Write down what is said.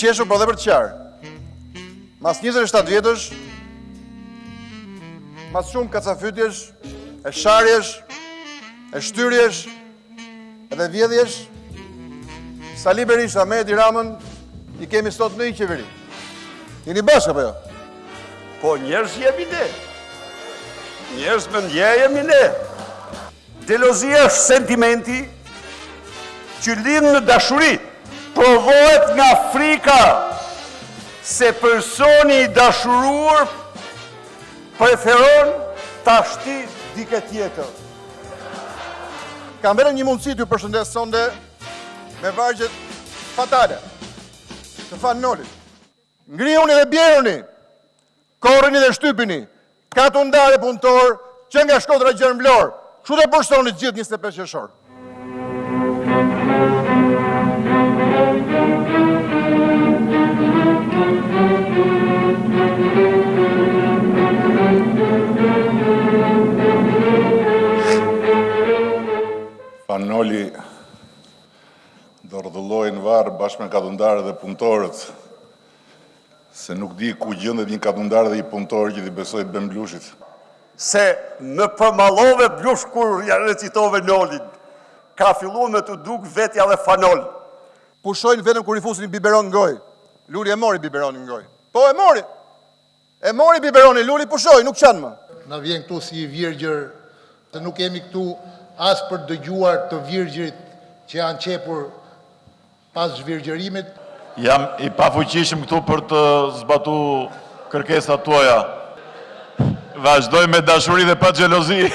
qeshur, por dhe për të qarë. Mas 27 vjetësh, mas shumë kacafytjesh, e sharjesh, e shtyrjesh, edhe vjedhjesh, Sali Berisha, me Edi Ramën, i kemi sot në i qeveri. Jeni bashkë, apo jo? Po njerëz jemi ne. Njerëz me ndje jemi ne. Xhelozia është sentimenti që lind në dashuri. Provohet nga frika se personi i dashuruar preferon ta shti dikë tjetër. Kam vënë një mundësi t'ju përshëndes sonde me vargjet fatale të Fanolit. Ngrihuni dhe bjeruni, korreni dhe shtypini, ka të ndarë punëtor që nga Shkodra Gjermblor, kështu dhe përsoni gjithë 25 qershor. Fanoli do rrëdhullojnë varë bashkë me katundare dhe punëtorët, se nuk di ku gjëndet një katundare dhe i punëtorë që i besoj të bëm blushit. Se në përmalove blush kur ja recitove Nolin, ka fillu me të duk vetja dhe Fanol. Pushojnë vetëm kur i fusin biberon në gojë. Luli e mori biberonin në gojë. Po e mori. E mori biberonin, Luli pushoi, nuk qanë më. Na vjen këtu si i virgjër, se nuk kemi këtu as për dëgjuar të virgjërit që janë qepur pas zhvirgjërimit. Jam i pafuqishëm këtu për të zbatu kërkesat tuaja. Vazhdoj me dashuri dhe pa xhelozi.